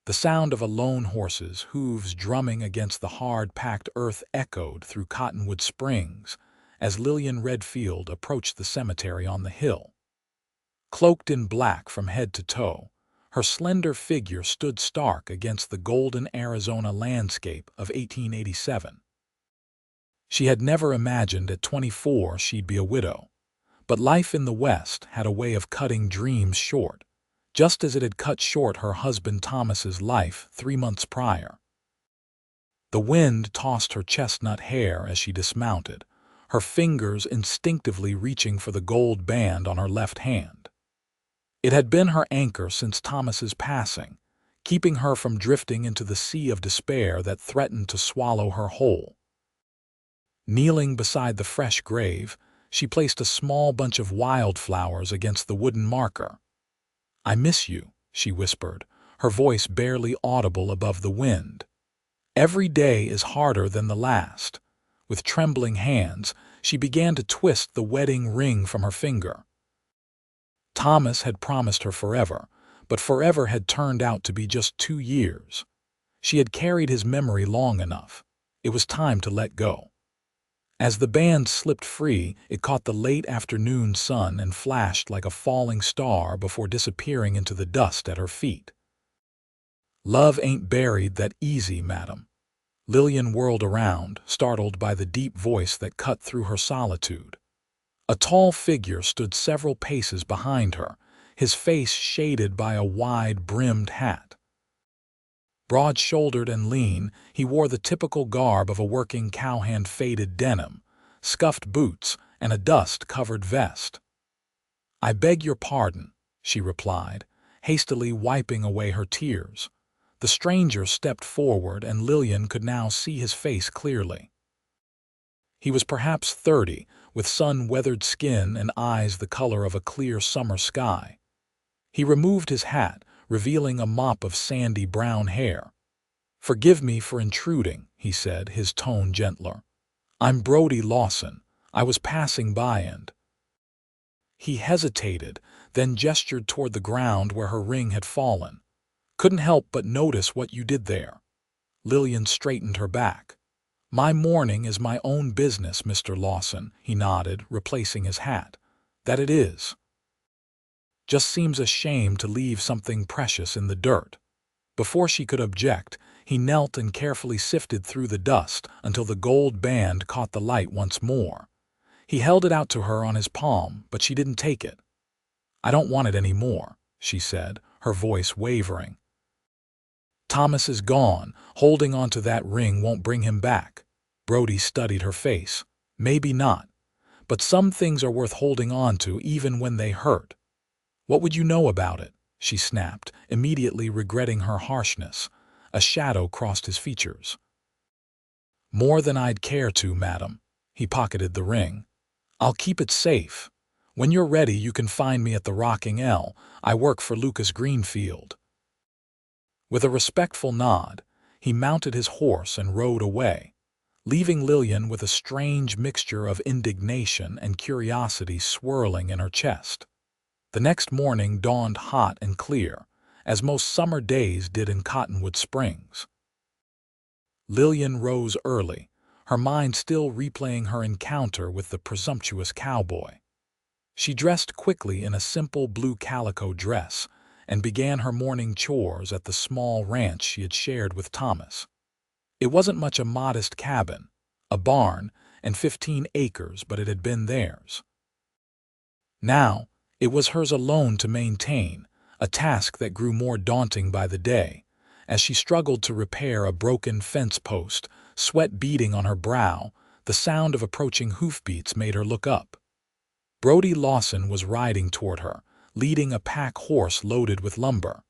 The sound of a lone horse's hooves drumming against the hard-packed earth echoed through Cottonwood Springs as Lillian Redfield approached the cemetery on the hill. Cloaked in black from head to toe, her slender figure stood stark against the golden Arizona landscape of 1887. She had never imagined at 24 she'd be a widow, but life in the West had a way of cutting dreams short, just as it had cut short her husband Thomas's life 3 months prior. The wind tossed her chestnut hair as she dismounted, her fingers instinctively reaching for the gold band on her left hand. It had been her anchor since Thomas's passing, keeping her from drifting into the sea of despair that threatened to swallow her whole. Kneeling beside the fresh grave, she placed a small bunch of wildflowers against the wooden marker. "I miss you," she whispered, her voice barely audible above the wind. "Every day is harder than the last." With trembling hands, she began to twist the wedding ring from her finger. Thomas had promised her forever, but forever had turned out to be just 2 years. She had carried his memory long enough. It was time to let go. As the band slipped free, it caught the late afternoon sun and flashed like a falling star before disappearing into the dust at her feet. "Love ain't buried that easy, madam." Lillian whirled around, startled by the deep voice that cut through her solitude. A tall figure stood several paces behind her, his face shaded by a wide-brimmed hat. Broad-shouldered and lean, he wore the typical garb of a working cowhand: faded denim, scuffed boots, and a dust-covered vest. "I beg your pardon," she replied, hastily wiping away her tears. The stranger stepped forward, and Lillian could now see his face clearly. He was perhaps 30, with sun-weathered skin and eyes the color of a clear summer sky. He removed his hat, revealing a mop of sandy brown hair. "Forgive me for intruding," he said, his tone gentler. "I'm Brody Lawson. I was passing by and—" He hesitated, then gestured toward the ground where her ring had fallen. "Couldn't help but notice what you did there." Lillian straightened her back. "My mourning is my own business, Mr. Lawson," he nodded, replacing his hat. "That it is. Just seems a shame to leave something precious in the dirt." Before she could object, he knelt and carefully sifted through the dust until the gold band caught the light once more. He held it out to her on his palm, but she didn't take it. "I don't want it any more," she said, her voice wavering. "Thomas is gone. Holding on to that ring won't bring him back." Brody studied her face. "Maybe not, but some things are worth holding on to even when they hurt." "What would you know about it?" she snapped, immediately regretting her harshness. A shadow crossed his features. "More than I'd care to, madam." He pocketed the ring. "I'll keep it safe. When you're ready, you can find me at the Rocking L. I work for Lucas Greenfield." With a respectful nod, he mounted his horse and rode away, leaving Lillian with a strange mixture of indignation and curiosity swirling in her chest. The next morning dawned hot and clear, as most summer days did in Cottonwood Springs. Lillian rose early, her mind still replaying her encounter with the presumptuous cowboy. She dressed quickly in a simple blue calico dress and began her morning chores at the small ranch she had shared with Thomas. It wasn't much: a modest cabin, a barn, and 15 acres, but it had been theirs. Now, it was hers alone to maintain, a task that grew more daunting by the day. As she struggled to repair a broken fence post, sweat beading on her brow, the sound of approaching hoofbeats made her look up. Brody Lawson was riding toward her, leading a pack horse loaded with lumber.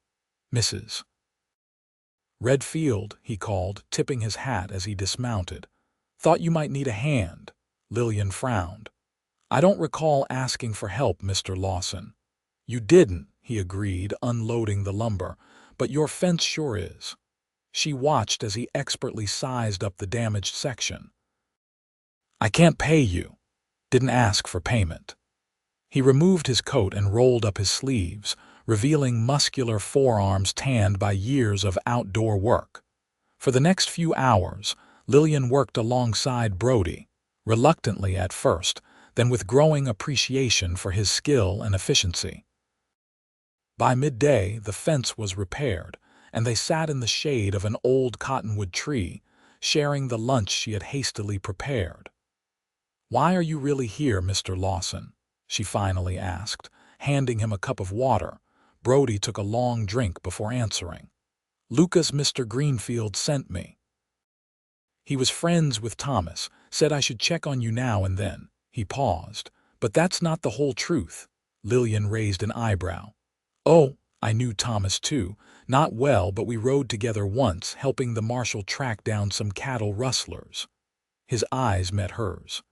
"Mrs. Redfield," he called, tipping his hat as he dismounted. "Thought you might need a hand." Lillian frowned. "I don't recall asking for help, Mr. Lawson." "You didn't," he agreed, unloading the lumber, "but your fence sure is." She watched as he expertly sized up the damaged section. "I can't pay you. Didn't ask for payment." He removed his coat and rolled up his sleeves, revealing muscular forearms tanned by years of outdoor work. For the next few hours, Lillian worked alongside Brody, reluctantly at first, then with growing appreciation for his skill and efficiency. By midday, the fence was repaired, and they sat in the shade of an old cottonwood tree, sharing the lunch she had hastily prepared. "Why are you really here, Mr. Lawson?" she finally asked, handing him a cup of water. Brody took a long drink before answering. "Lucas, Mr. Greenfield sent me. He was friends with Thomas, said I should check on you now and then." He paused. "But that's not the whole truth." Lillian raised an eyebrow. "Oh, I knew Thomas too. Not well, but we rode together once, helping the marshal track down some cattle rustlers." His eyes met hers.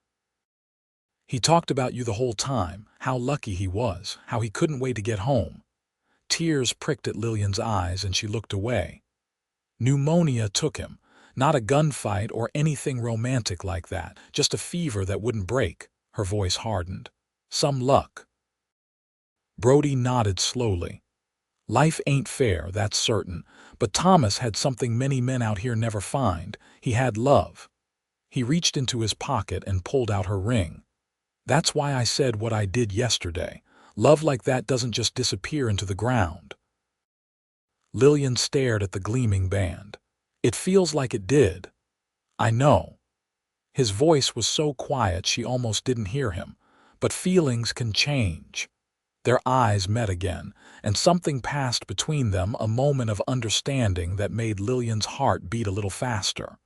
"He talked about you the whole time, how lucky he was, how he couldn't wait to get home." Tears pricked at Lillian's eyes and she looked away. "Pneumonia took him. Not a gunfight or anything romantic like that, just a fever that wouldn't break." Her voice hardened. "Some luck." Brody nodded slowly. "Life ain't fair, that's certain, but Thomas had something many men out here never find. He had love." He reached into his pocket and pulled out her ring. "That's why I said what I did yesterday. Love like that doesn't just disappear into the ground." Lillian stared at the gleaming band. "It feels like it did." "I know." His voice was so quiet she almost didn't hear him. "But feelings can change." Their eyes met again, and something passed between them, a moment of understanding that made Lillian's heart beat a little faster.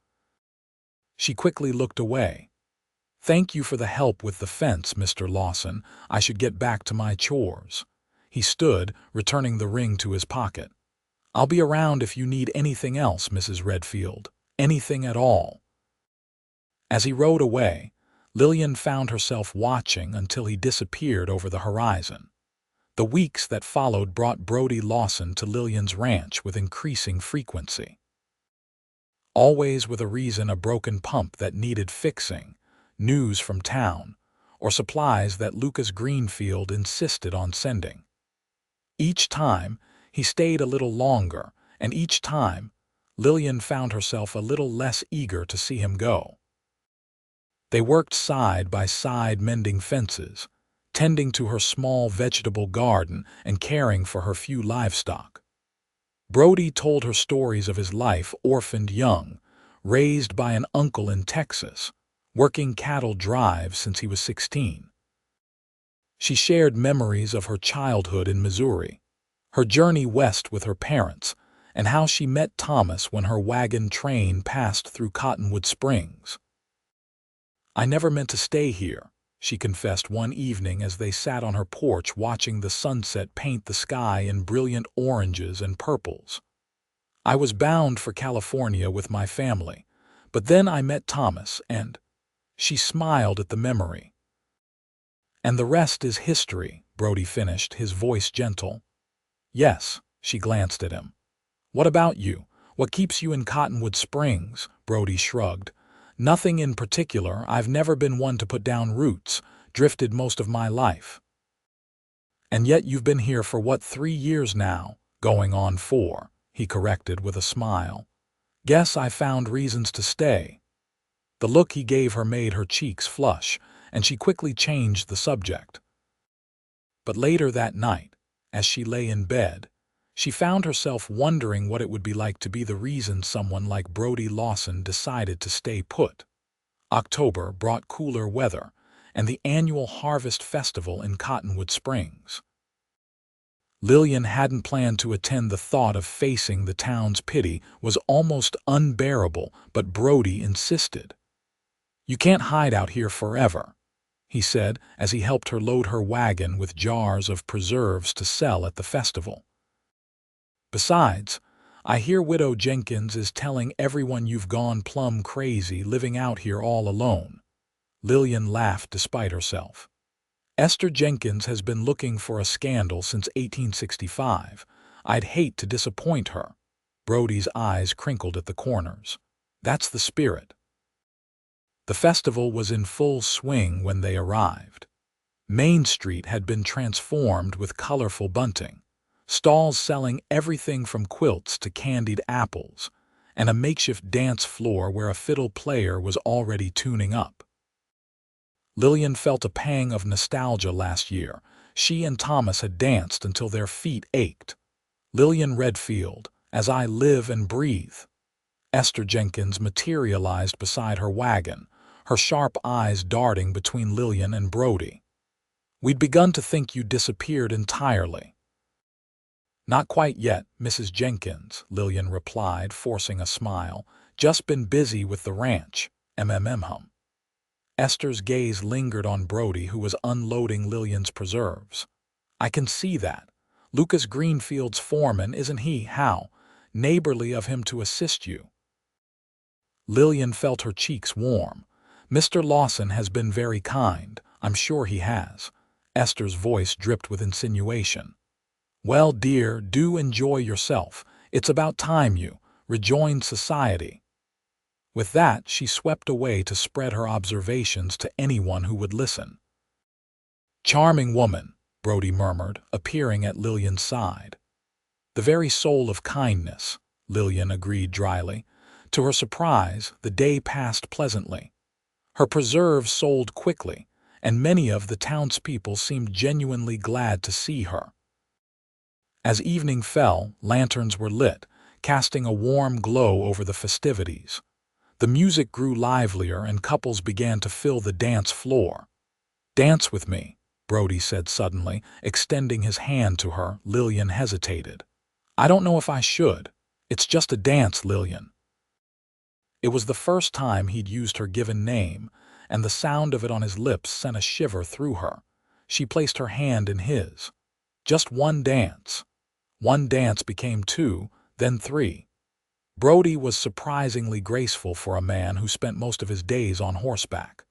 She quickly looked away. "Thank you for the help with the fence, Mr. Lawson. I should get back to my chores." He stood, returning the ring to his pocket. "I'll be around if you need anything else, Mrs. Redfield. Anything at all." As he rode away, Lillian found herself watching until he disappeared over the horizon. The weeks that followed brought Brody Lawson to Lillian's ranch with increasing frequency. Always with a reason: a broken pump that needed fixing, news from town, or supplies that Lucas Greenfield insisted on sending. Each time, he stayed a little longer, and each time, Lillian found herself a little less eager to see him go. They worked side by side, mending fences, tending to her small vegetable garden, and caring for her few livestock. Brody told her stories of his life, orphaned young, raised by an uncle in Texas, working cattle drives since he was 16. She shared memories of her childhood in Missouri, her journey west with her parents, and how she met Thomas when her wagon train passed through Cottonwood Springs. "I never meant to stay here," she confessed one evening as they sat on her porch watching the sunset paint the sky in brilliant oranges and purples. "I was bound for California with my family, but then I met Thomas and—" She smiled at the memory. "And the rest is history," Brody finished, his voice gentle. "Yes," she glanced at him. "What about you? What keeps you in Cottonwood Springs?" Brody shrugged. "Nothing in particular. I've never been one to put down roots, drifted most of my life." "And yet you've been here for what, 3 years now?" "Going on 4, he corrected with a smile. "Guess I found reasons to stay." The look he gave her made her cheeks flush, and she quickly changed the subject. But later that night, as she lay in bed, she found herself wondering what it would be like to be the reason someone like Brody Lawson decided to stay put. October brought cooler weather and the annual Harvest Festival in Cottonwood Springs. Lillian hadn't planned to attend. The thought of facing the town's pity was almost unbearable, but Brody insisted. "You can't hide out here forever," he said as he helped her load her wagon with jars of preserves to sell at the festival. "Besides, I hear Widow Jenkins is telling everyone you've gone plumb crazy living out here all alone." Lillian laughed despite herself. "Esther Jenkins has been looking for a scandal since 1865. I'd hate to disappoint her." Brody's eyes crinkled at the corners. "That's the spirit." The festival was in full swing when they arrived. Main Street had been transformed with colorful bunting. stalls selling everything from quilts to candied apples, and a makeshift dance floor where a fiddle player was already tuning up. Lillian felt a pang of nostalgia last year. She and Thomas had danced until their feet ached. Lillian Redfield, As I Live and Breathe. Esther Jenkins materialized beside her wagon, her sharp eyes darting between Lillian and Brody. We'd begun to think you disappeared entirely. Not quite yet, Mrs. Jenkins, Lillian replied, forcing a smile. Just been busy with the ranch, hum. Esther's gaze lingered on Brody, who was unloading Lillian's preserves. I can see that. Lucas Greenfield's foreman, isn't he? How neighborly of him to assist you. Lillian felt her cheeks warm. Mr. Lawson has been very kind. I'm sure he has. Esther's voice dripped with insinuation. Well, dear, do enjoy yourself. It's about time you rejoined society. With that, she swept away to spread her observations to anyone who would listen. Charming woman, Brody murmured, appearing at Lillian's side. The very soul of kindness, Lillian agreed dryly. To her surprise, the day passed pleasantly. Her preserves sold quickly, and many of the townspeople seemed genuinely glad to see her. As evening fell, lanterns were lit, casting a warm glow over the festivities. The music grew livelier and couples began to fill the dance floor. Dance with me, Brody said suddenly, extending his hand to her. Lillian hesitated. I don't know if I should. It's just a dance, Lillian. It was the first time he'd used her given name, and the sound of it on his lips sent a shiver through her. She placed her hand in his. Just one dance. One dance became two, then three. Brody was surprisingly graceful for a man who spent most of his days on horseback.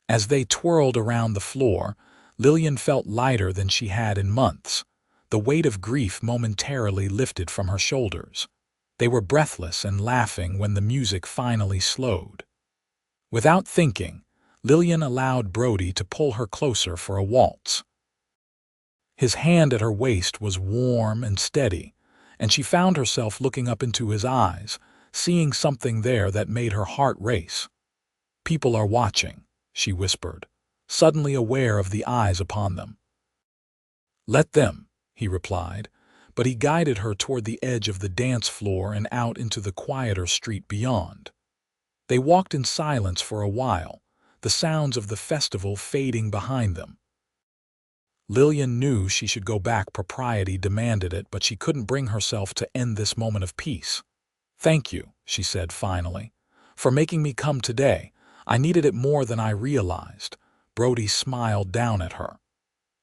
As they twirled around the floor, Lillian felt lighter than she had in months. The weight of grief momentarily lifted from her shoulders. They were breathless and laughing when the music finally slowed. Without thinking, Lillian allowed Brody to pull her closer for a waltz. His hand at her waist was warm and steady, and she found herself looking up into his eyes, seeing something there that made her heart race. People are watching, she whispered, suddenly aware of the eyes upon them. Let them, he replied, but he guided her toward the edge of the dance floor and out into the quieter street beyond. They walked in silence for a while, the sounds of the festival fading behind them. Lillian knew she should go back. Propriety demanded it, but she couldn't bring herself to end this moment of peace. Thank you, she said finally, for making me come today. I needed it more than I realized. Brody smiled down at her.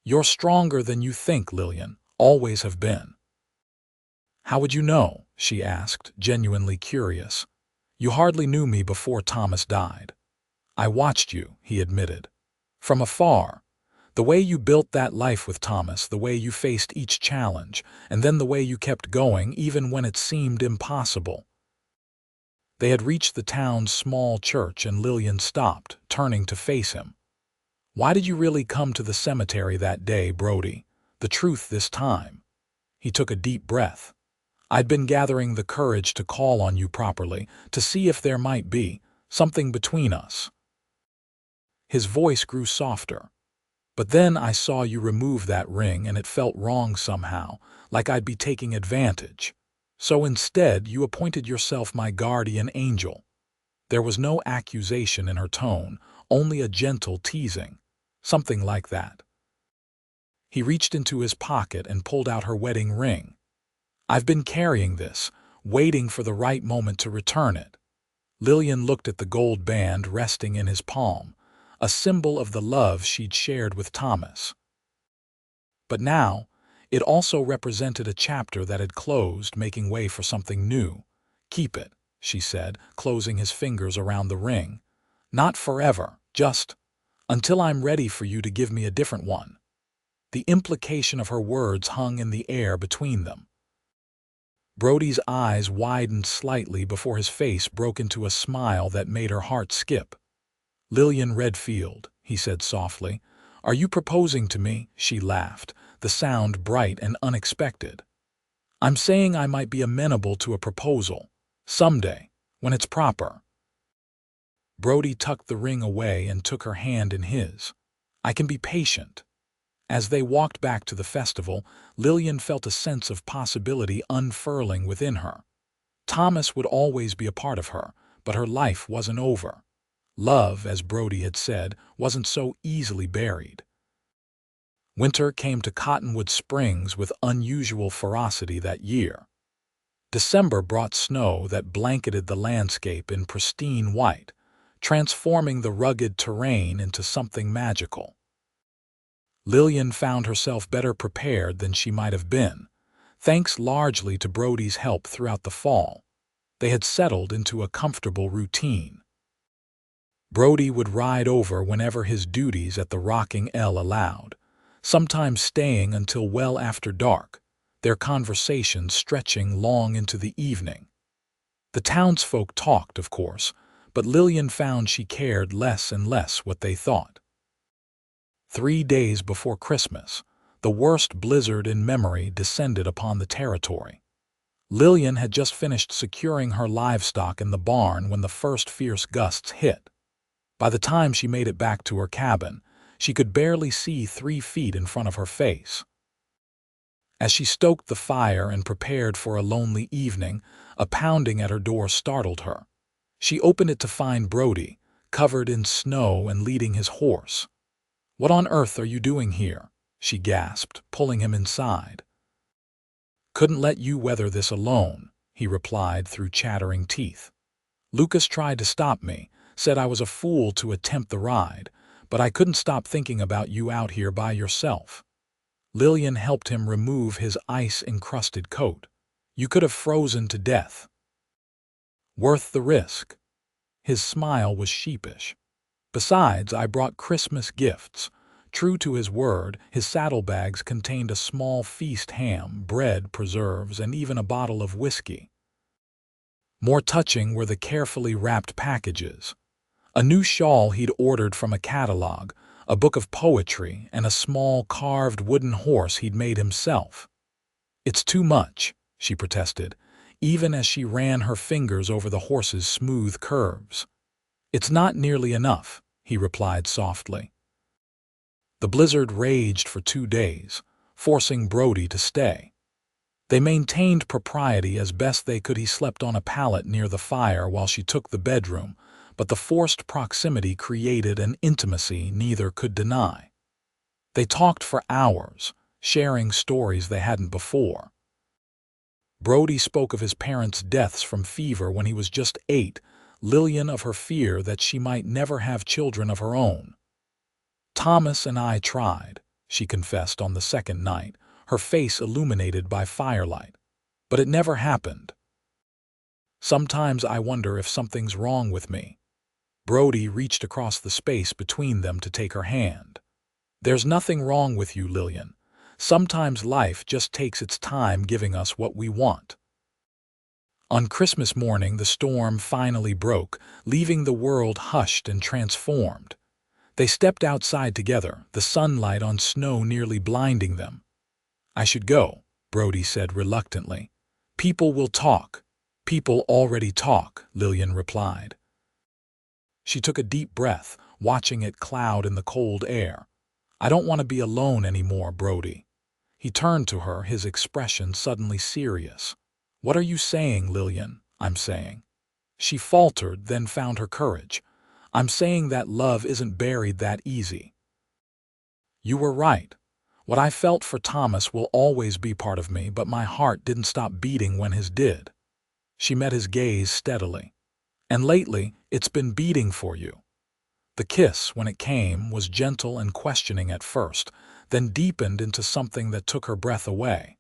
You're stronger than you think, Lillian. Always have been. How would you know? She asked, genuinely curious. You hardly knew me before Thomas died. I watched you, he admitted. From afar. The way you built that life with Thomas, the way you faced each challenge, and then the way you kept going even when it seemed impossible. They had reached the town's small church and Lillian stopped, turning to face him. Why did you really come to the cemetery that day, Brody? The truth this time. He took a deep breath. I'd been gathering the courage to call on you properly, to see if there might be something between us. His voice grew softer. But then I saw you remove that ring and it felt wrong somehow, like I'd be taking advantage. So instead, you appointed yourself my guardian angel. There was no accusation in her tone, only a gentle teasing. Something like that. He reached into his pocket and pulled out her wedding ring. I've been carrying this, waiting for the right moment to return it. Lillian looked at the gold band resting in his palm, a symbol of the love she'd shared with Thomas. But now, it also represented a chapter that had closed, making way for something new. Keep it, she said, closing his fingers around the ring. Not forever, just until I'm ready for you to give me a different one. The implication of her words hung in the air between them. Brody's eyes widened slightly before his face broke into a smile that made her heart skip. Lillian Redfield, he said softly. Are you proposing to me? She laughed, the sound bright and unexpected. "I'm saying I might be amenable to a proposal. Someday, when it's proper." Brody tucked the ring away and took her hand in his. "I can be patient." As they walked back to the festival, Lillian felt a sense of possibility unfurling within her. Thomas would always be a part of her, but her life wasn't over. Love, as Brody had said, wasn't so easily buried. Winter came to Cottonwood Springs with unusual ferocity that year. December brought snow that blanketed the landscape in pristine white, transforming the rugged terrain into something magical. Lillian found herself better prepared than she might have been, thanks largely to Brody's help throughout the fall. They had settled into a comfortable routine. Brody would ride over whenever his duties at the Rocking L allowed, sometimes staying until well after dark, their conversations stretching long into the evening. The townsfolk talked, of course, but Lillian found she cared less and less what they thought. 3 days before Christmas, the worst blizzard in memory descended upon the territory. Lillian had just finished securing her livestock in the barn when the first fierce gusts hit. By the time she made it back to her cabin, she could barely see 3 feet in front of her face. As she stoked the fire and prepared for a lonely evening, a pounding at her door startled her. She opened it to find Brody, covered in snow and leading his horse. "What on earth are you doing here?" she gasped, pulling him inside. "Couldn't let you weather this alone," he replied through chattering teeth. "Lucas tried to stop me, said I was a fool to attempt the ride, but I couldn't stop thinking about you out here by yourself." Lillian helped him remove his ice-encrusted coat. "You could have frozen to death." "Worth the risk." His smile was sheepish. "Besides, I brought Christmas gifts." True to his word, his saddlebags contained a small feast ham, bread, preserves, and even a bottle of whiskey. More touching were the carefully wrapped packages. A new shawl he'd ordered from a catalog, a book of poetry, and a small carved wooden horse he'd made himself. "It's too much," she protested, even as she ran her fingers over the horse's smooth curves. "It's not nearly enough," he replied softly. The blizzard raged for 2 days, forcing Brody to stay. They maintained propriety as best they could. He slept on a pallet near the fire while she took the bedroom, but the forced proximity created an intimacy neither could deny. They talked for hours, sharing stories they hadn't before. Brody spoke of his parents' deaths from fever when he was just 8, Lillian of her fear that she might never have children of her own. "Thomas and I tried," she confessed on the second night, her face illuminated by firelight. "But it never happened. Sometimes I wonder if something's wrong with me." Brody reached across the space between them to take her hand. "There's nothing wrong with you, Lillian. Sometimes life just takes its time giving us what we want." On Christmas morning, the storm finally broke, leaving the world hushed and transformed. They stepped outside together, the sunlight on snow nearly blinding them. "I should go," Brody said reluctantly. "People will talk." "People already talk," Lillian replied. She took a deep breath, watching it cloud in the cold air. "I don't want to be alone anymore, Brody." He turned to her, his expression suddenly serious. "What are you saying, Lillian?" "I'm saying." She faltered, then found her courage. "I'm saying that love isn't buried that easy." "You were right. What I felt for Thomas will always be part of me, but my heart didn't stop beating when his did." She met his gaze steadily. "And lately, it's been beating for you." The kiss, when it came, was gentle and questioning at first, then deepened into something that took her breath away.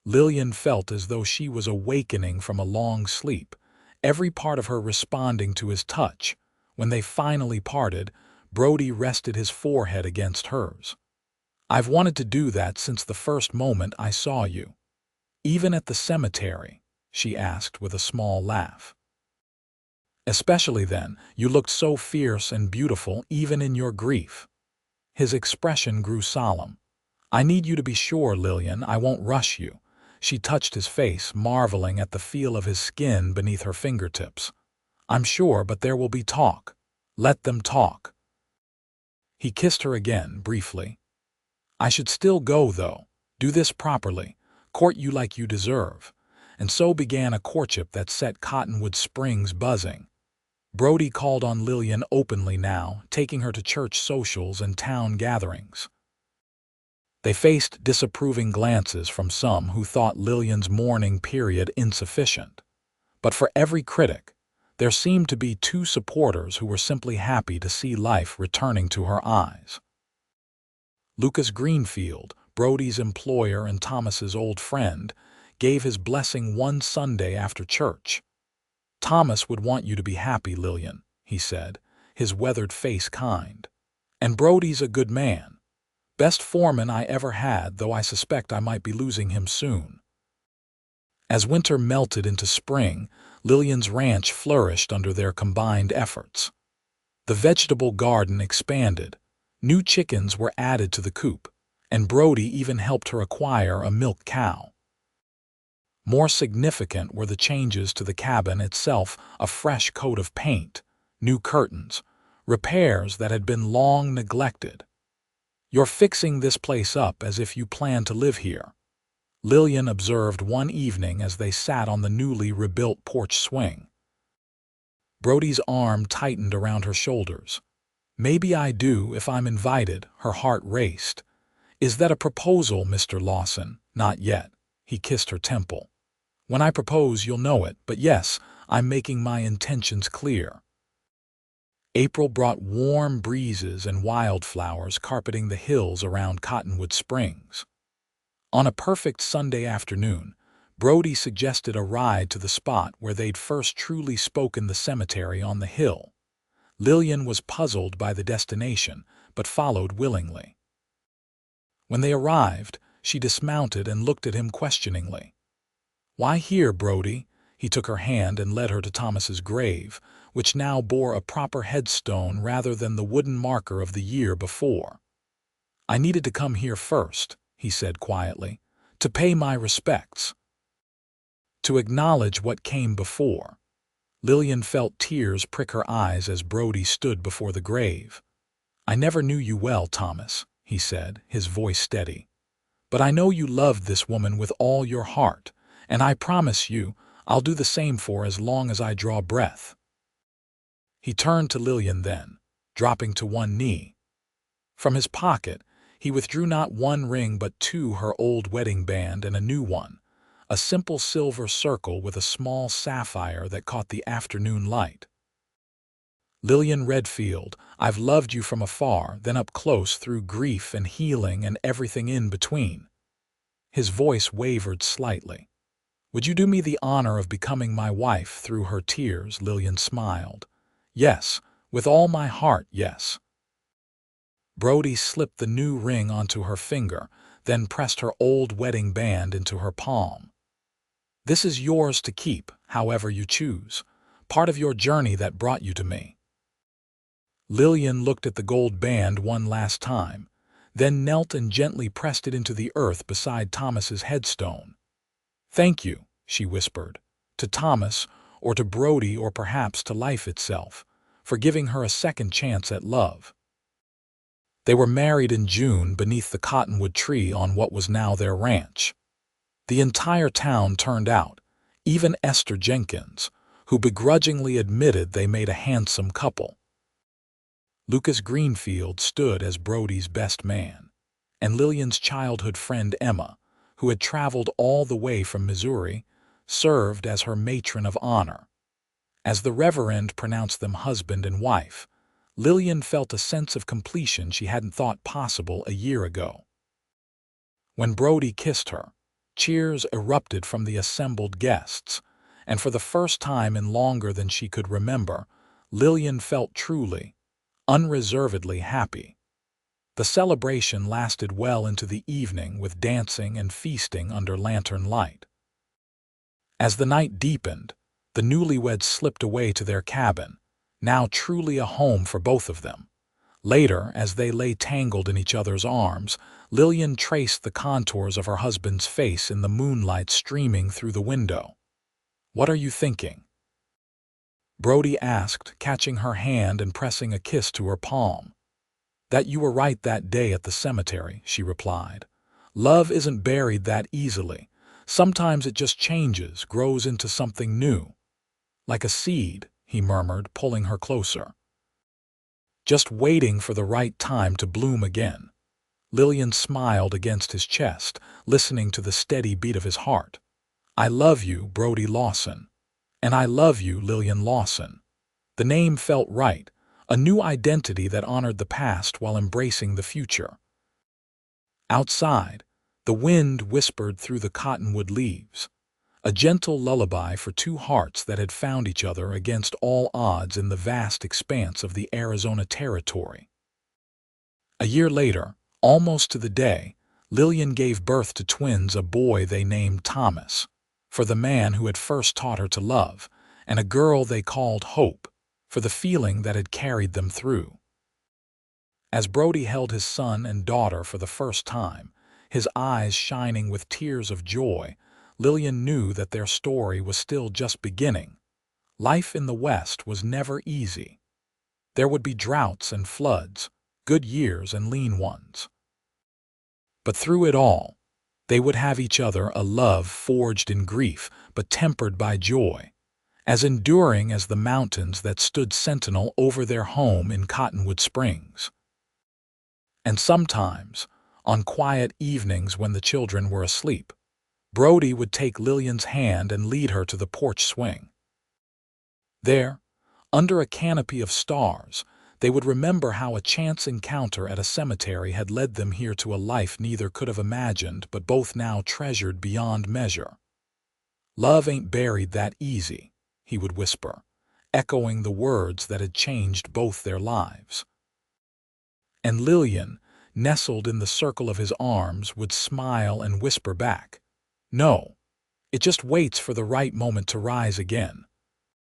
Lillian felt as though she was awakening from a long sleep, every part of her responding to his touch. When they finally parted, Brody rested his forehead against hers. "I've wanted to do that since the first moment I saw you." "Even at the cemetery?" she asked with a small laugh. "Especially then. You looked so fierce and beautiful even in your grief." His expression grew solemn. I need you to be sure, Lillian, I won't rush you. She touched his face, marveling at the feel of his skin beneath her fingertips. I'm sure, but there will be talk. Let them talk. He kissed her again, briefly. I should still go, though. Do this properly. Court you like you deserve. And so began a courtship that set Cottonwood Springs buzzing. Brody called on Lillian openly now, taking her to church socials and town gatherings. They faced disapproving glances from some who thought Lillian's mourning period insufficient. But for every critic, there seemed to be two supporters who were simply happy to see life returning to her eyes. Lucas Greenfield, Brody's employer and Thomas's old friend, gave his blessing one Sunday after church. Thomas would want you to be happy, Lillian, he said, his weathered face kind. And Brody's a good man. Best foreman I ever had, though I suspect I might be losing him soon. As winter melted into spring, Lillian's ranch flourished under their combined efforts. The vegetable garden expanded, new chickens were added to the coop, and Brody even helped her acquire a milk cow. More significant were the changes to the cabin itself, a fresh coat of paint, new curtains, repairs that had been long neglected. You're fixing this place up as if you plan to live here, Lillian observed one evening as they sat on the newly rebuilt porch swing. Brody's arm tightened around her shoulders. Maybe I do if I'm invited, her heart raced. Is that a proposal, Mr. Lawson? Not yet. He kissed her temple. When I propose, you'll know it, but yes, I'm making my intentions clear. April brought warm breezes and wildflowers carpeting the hills around Cottonwood Springs. On a perfect Sunday afternoon, Brody suggested a ride to the spot where they'd first truly spoken, the cemetery on the hill. Lillian was puzzled by the destination, but followed willingly. When they arrived, she dismounted and looked at him questioningly. Why here, Brody? He took her hand and led her to Thomas's grave, which now bore a proper headstone rather than the wooden marker of the year before. I needed to come here first, he said quietly, to pay my respects, to acknowledge what came before. Lillian felt tears prick her eyes as Brody stood before the grave. I never knew you well, Thomas, he said, his voice steady. But I know you loved this woman with all your heart, and I promise you I'll do the same for as long as I draw breath. He turned to Lillian then, dropping to one knee. From his pocket, he withdrew not one ring but two, her old wedding band and a new one, a simple silver circle with a small sapphire that caught the afternoon light. Lillian Redfield, I've loved you from afar, then up close through grief and healing and everything in between. His voice wavered slightly. Would you do me the honor of becoming my wife? Through her tears, Lillian smiled. Yes, with all my heart, yes. Brody slipped the new ring onto her finger, then pressed her old wedding band into her palm. This is yours to keep, however you choose, part of your journey that brought you to me. Lillian looked at the gold band one last time, then knelt and gently pressed it into the earth beside Thomas's headstone. Thank you, she whispered, to Thomas, or to Brody, or perhaps to life itself, for giving her a second chance at love. They were married in June beneath the cottonwood tree on what was now their ranch. The entire town turned out, even Esther Jenkins, who begrudgingly admitted they made a handsome couple. Lucas Greenfield stood as Brody's best man, and Lillian's childhood friend Emma, who had traveled all the way from Missouri, served as her matron of honor. As the Reverend pronounced them husband and wife, Lillian felt a sense of completion she hadn't thought possible a year ago. When Brody kissed her, cheers erupted from the assembled guests, and for the first time in longer than she could remember, Lillian felt truly, unreservedly happy. The celebration lasted well into the evening with dancing and feasting under lantern light. As the night deepened, the newlyweds slipped away to their cabin, now truly a home for both of them, Later, as they lay tangled in each other's arms, Lillian traced the contours of her husband's face in the moonlight streaming through the window. "What are you thinking?" Brody asked, catching her hand and pressing a kiss to her palm. "That you were right that day at the cemetery," she replied. "Love isn't buried that easily. Sometimes it just changes, grows into something new. Like a seed," he murmured, pulling her closer. "Just waiting for the right time to bloom again." Lillian smiled against his chest, listening to the steady beat of his heart. "I love you, Brody Lawson. And I love you, Lillian Lawson." The name felt right, a new identity that honored the past while embracing the future. Outside, the wind whispered through the cottonwood leaves, a gentle lullaby for two hearts that had found each other against all odds in the vast expanse of the Arizona Territory. A year later, almost to the day, Lillian gave birth to twins, a boy they named Thomas, for the man who had first taught her to love, and a girl they called Hope, for the feeling that had carried them through. As Brody held his son and daughter for the first time, his eyes shining with tears of joy, Lillian knew that their story was still just beginning. Life in the West was never easy. There would be droughts and floods, good years and lean ones. But through it all, they would have each other, a love forged in grief but tempered by joy, as enduring as the mountains that stood sentinel over their home in Cottonwood Springs. And sometimes, on quiet evenings when the children were asleep, Brody would take Lillian's hand and lead her to the porch swing. There, under a canopy of stars, they would remember how a chance encounter at a cemetery had led them here to a life neither could have imagined but both now treasured beyond measure. "Love ain't buried that easy," he would whisper, echoing the words that had changed both their lives. And Lillian, nestled in the circle of his arms, would smile and whisper back, "No, it just waits for the right moment to rise again."